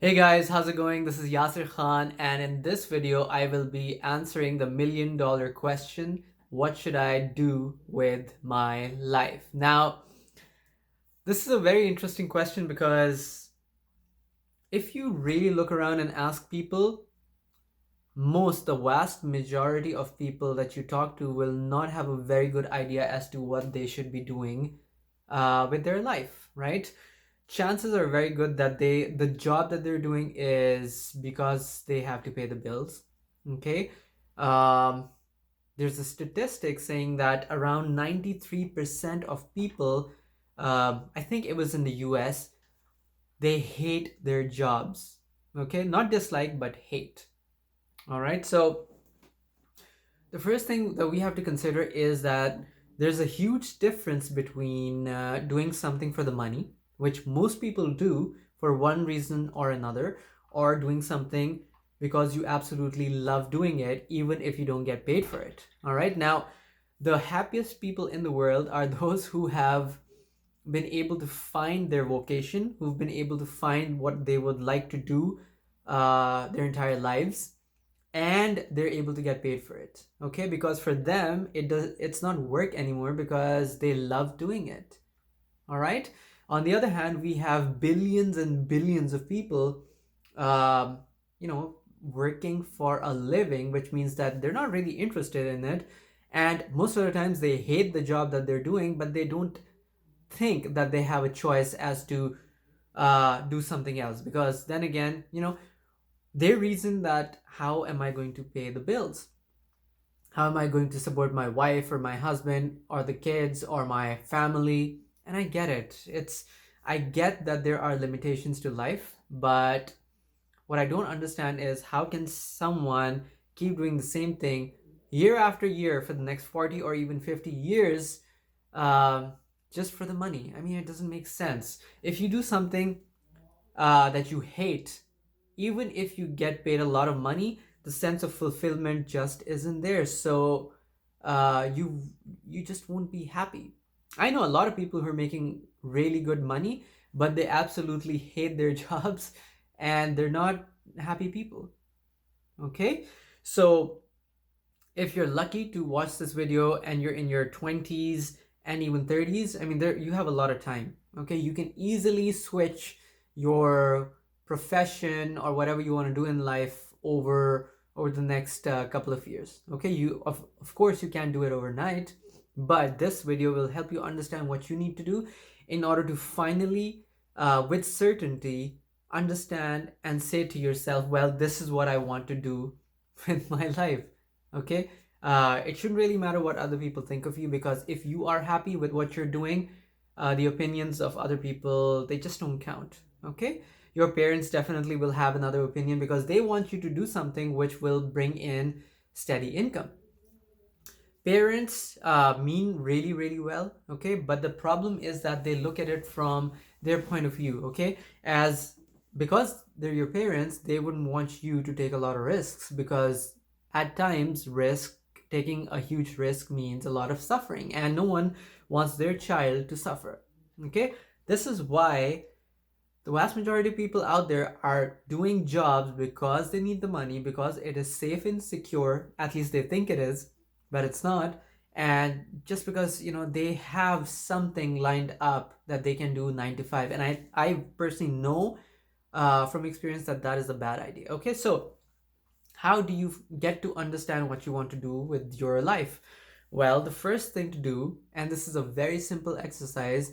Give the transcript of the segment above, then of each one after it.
Hey guys, how's it going? This is Yasir Khan, and in this video, I will be answering the $1,000,000 question: what should I do with my life? Now, this is a very interesting question because if you really look around and ask people, the vast majority of people that you talk to will not have a very good idea as to what they should be doing with their life, right? Chances are very good that the job that they're doing is because they have to pay the bills. Okay. um, there's a statistic saying that around 93% of people, I think it was in the US, they hate their jobs. Okay, not dislike but hate. All right, so the first thing that we have to consider is that there's a huge difference between doing something for the money, which most people do for one reason or another, or doing something because you absolutely love doing it, even if you don't get paid for it. All right. Now, the happiest people in the world are those who have been able to find their vocation, who've been able to find what they would like to do their entire lives, and they're able to get paid for it. Okay, because for them it's not work anymore because they love doing it. All right. On the other hand, we have billions and billions of people, um, working for a living, which means that they're not really interested in it, and most of the times they hate the job that they're doing, but they don't think that they have a choice as to do something else, because then again, they reason that how am I going to pay the bills? How am I going to support my wife or my husband or the kids or my family? And I get it. I get that there are limitations to life, but what I don't understand is how can someone keep doing the same thing year after year for the next 40 or even 50 years, um, just for the money? I mean, it doesn't make sense. If you do something that you hate, even if you get paid a lot of money, the sense of fulfillment just isn't there. So you just won't be happy. I know a lot of people who are making really good money, but they absolutely hate their jobs and they're not happy people. Okay, so if you're lucky to watch this video and you're in your 20s and even 30s, I mean, there you have a lot of time. Okay, you can easily switch your profession or whatever you want to do in life over the next couple of years. Okay, of course you can't do it overnight, but this video will help you understand what you need to do in order to finally, with certainty, understand and say to yourself, well, this is what I want to do with my life. Okay, it shouldn't really matter what other people think of you, because if you are happy with what you're doing, the opinions of other people, they just don't count. Okay, your parents definitely will have another opinion because they want you to do something which will bring in steady income. Parents mean really really well, okay, but the problem is that they look at it from their point of view. Okay, as because they're your parents, they wouldn't want you to take a lot of risks, because at times risk taking a huge risk means a lot of suffering, and no one wants their child to suffer. Okay, this is why the vast majority of people out there are doing jobs because they need the money, because it is safe and secure, at least they think it is, but it's not. And just because, they have something lined up that they can do 9 to 5. And I personally know from experience that that is a bad idea. Okay, so how do you get to understand what you want to do with your life? Well, the first thing to do, and this is a very simple exercise,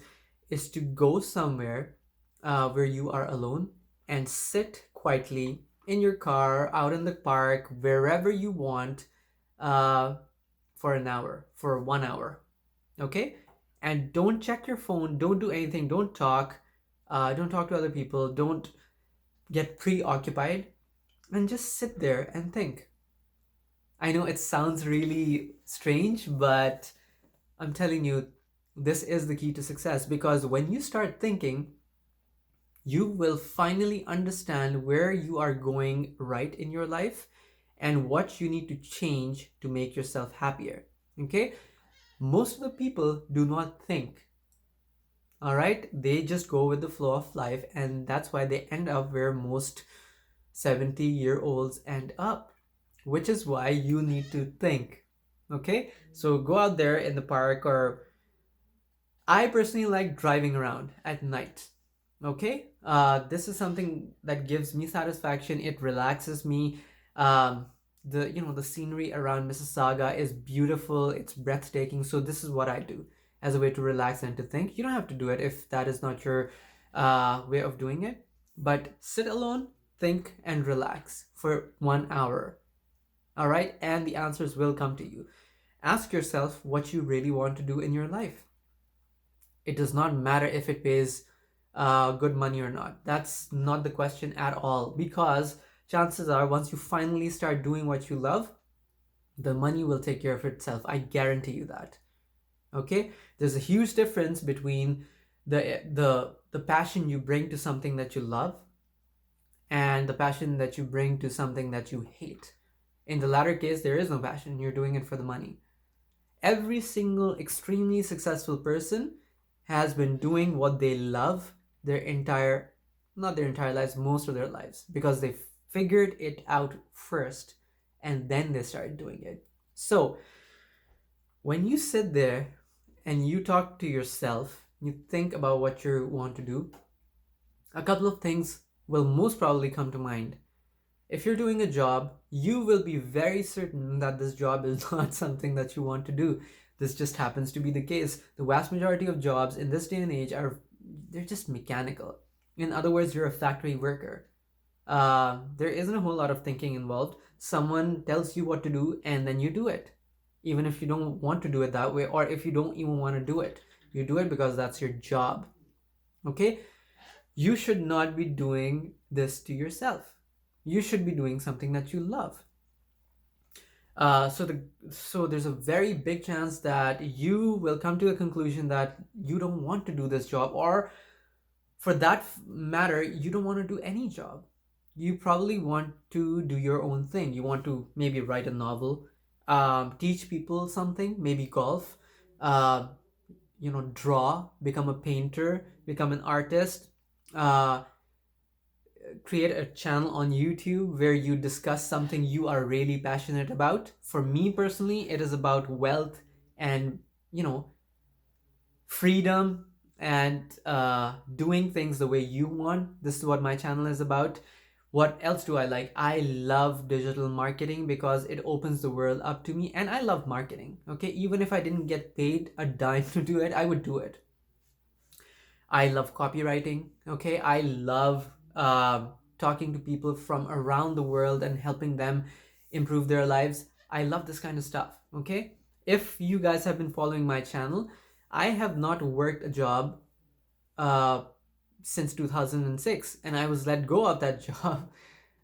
is to go somewhere where you are alone and sit quietly in your car, out in the park, wherever you want, uh, for an hour, for 1 hour. Okay? And don't check your phone, don't do anything, don't talk to other people, don't get preoccupied, and just sit there and think. I know it sounds really strange, but I'm telling you, this is the key to success, because when you start thinking, you will finally understand where you are going right in your life and what you need to change to make yourself happier. Okay? Most of the people do not think. All right, they just go with the flow of life, and that's why they end up where most 70-year-olds end up, which is why you need to think. Okay, so go out there in the park, or I personally like driving around at night. Okay, this is something that gives me satisfaction. It relaxes me. Um, the scenery around Mississauga is beautiful. It's breathtaking. So this is what I do as a way to relax and to think. You don't have to do it if that is not your way of doing it. But sit alone, think, and relax for 1 hour. All right, and the answers will come to you. Ask yourself what you really want to do in your life. It does not matter if it pays good money or not. That's not the question at all, because chances are once you finally start doing what you love, the money will take care of itself. I guarantee you that. Okay, there's a huge difference between the passion you bring to something that you love and the passion that you bring to something that you hate. In the latter case, there is no passion. You're doing it for the money. Every single extremely successful person has been doing what they love their entire, not their entire lives, most of their lives, because they figured it out first and then they started doing it. So when you sit there and you talk to yourself, you think about what you want to do, a couple of things will most probably come to mind. If you're doing a job, you will be very certain that this job is not something that you want to do. This just happens to be the case. The vast majority of jobs in this day and age they're just mechanical. In other words, you're a factory worker. There isn't a whole lot of thinking involved. Someone tells you what to do and then you do it. Even if you don't want to do it that way, or if you don't even want to do it, you do it because that's your job. Okay? You should not be doing this to yourself. You should be doing something that you love. So there's a very big chance that you will come to a conclusion that you don't want to do this job, or for that matter, you don't want to do any job. You probably want to do your own thing. You want to maybe write a novel, teach people something, maybe golf, uh, draw, become a painter, become an artist, uh, create a channel on YouTube where you discuss something you are really passionate about. For me personally, it is about wealth and, freedom and doing things the way you want. This is what my channel is about. What else do I like? I love digital marketing because it opens the world up to me, and I love marketing. Okay, even if I didn't get paid a dime to do it, I would do it. I love copywriting. Okay, I love talking to people from around the world and helping them improve their lives. I love this kind of stuff. Okay, if you guys have been following my channel, I have not worked a job uh, since 2006, and I was let go of that job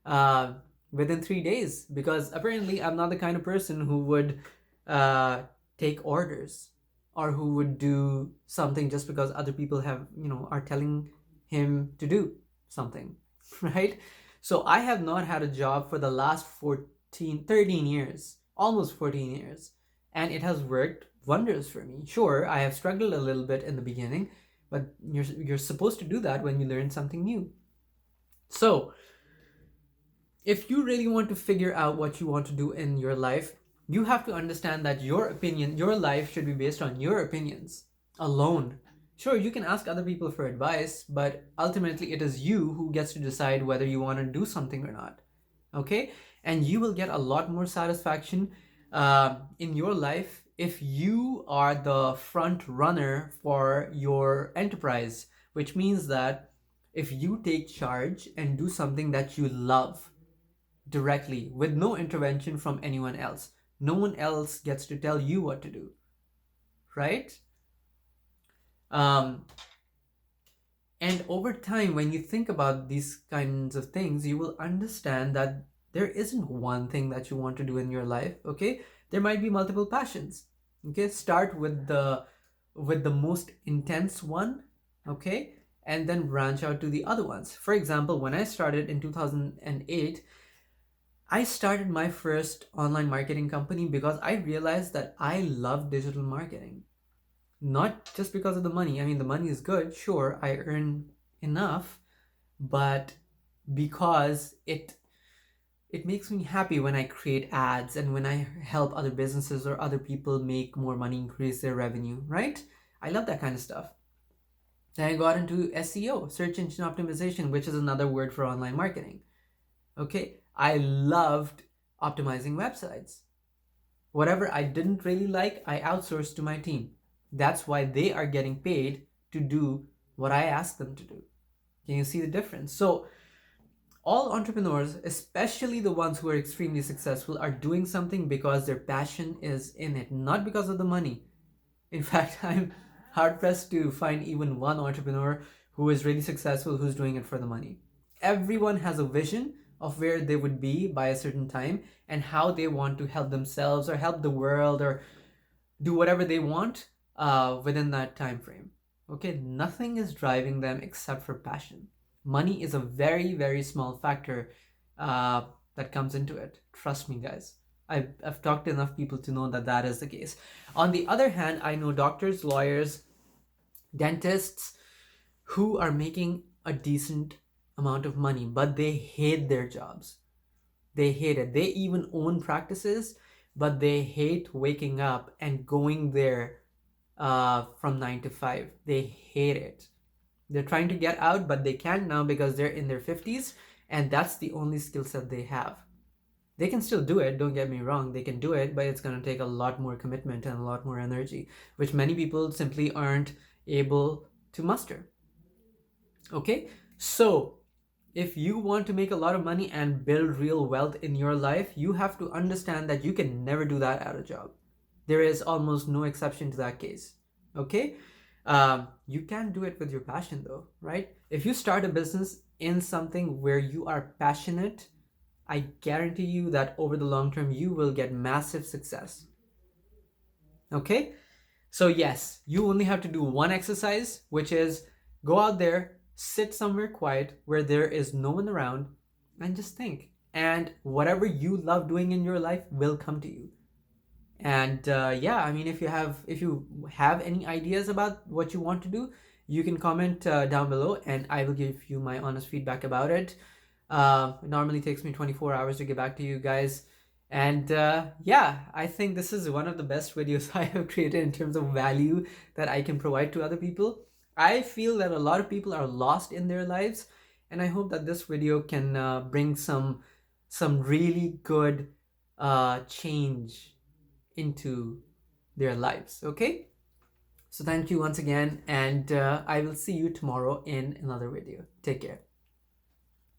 uh, within 3 days, because apparently I'm not the kind of person who would uh, take orders or who would do something just because other people are telling him to do something, right? So I have not had a job for the last 13 years, almost 14 years, and it has worked wonders for me. Sure, I have struggled a little bit in the beginning, but you're supposed to do that when you learn something new. So if you really want to figure out what you want to do in your life, you have to understand that your life should be based on your opinions alone. Sure, you can ask other people for advice, but ultimately it is you who gets to decide whether you want to do something or not. Okay? And you will get a lot more satisfaction in your life if you are the front runner for your enterprise, which means that if you take charge and do something that you love directly with no intervention from anyone else, no one else gets to tell you what to do, right? Um, and over time, when you think about these kinds of things, you will understand that there isn't one thing that you want to do in your life. Okay, there might be multiple passions. Okay, start with the most intense one. Okay, and then branch out to the other ones. For example, when I started in 2008, I started my first online marketing company because I realized that I love digital marketing. Not just because of the money. I mean, the money is good. Sure, I earn enough, but because it makes me happy when I create ads and when I help other businesses or other people make more money, increase their revenue, right? I love that kind of stuff. Then I got into SEO, search engine optimization, which is another word for online marketing. Okay, I loved optimizing websites. Whatever I didn't really like, I outsourced to my team. That's why they are getting paid to do what I asked them to do. Can you see the difference? So, all entrepreneurs, especially the ones who are extremely successful, are doing something because their passion is in it, not because of the money. In fact, I'm hard pressed to find even one entrepreneur who is really successful who's doing it for the money. Everyone has a vision of where they would be by a certain time and how they want to help themselves or help the world or do whatever they want within that time frame. Okay, nothing is driving them except for passion. Money is a very, very small factor uh, that comes into it. Trust me, guys. I've talked to enough people to know that that is the case. On the other hand, I know doctors, lawyers, dentists who are making a decent amount of money, but they hate their jobs. They hate it. They even own practices, but they hate waking up and going there from 9 to 5. They hate it. They're trying to get out, but they can't now because they're in their 50s, and that's the only skill set they have. They can still do it, don't get me wrong, they can do it, but it's going to take a lot more commitment and a lot more energy, which many people simply aren't able to muster. Okay, so if you want to make a lot of money and build real wealth in your life, you have to understand that you can never do that at a job. There is almost no exception to that case. Okay, you can do it with your passion though, right? If you start a business in something where you are passionate, I guarantee you that over the long term you will get massive success. Okay, so yes, you only have to do one exercise, which is go out there, sit somewhere quiet where there is no one around, and just think. And whatever you love doing in your life will come to you. And yeah, I mean, if you have any ideas about what you want to do, you can comment down below, and I will give you my honest feedback about it. It normally takes me 24 hours to get back to you guys. And yeah, I think this is one of the best videos I have created in terms of value that I can provide to other people. I feel that a lot of people are lost in their lives, and I hope that this video can bring some really good change into their lives. Okay, so thank you once again, and I will see you tomorrow in another video. Take care.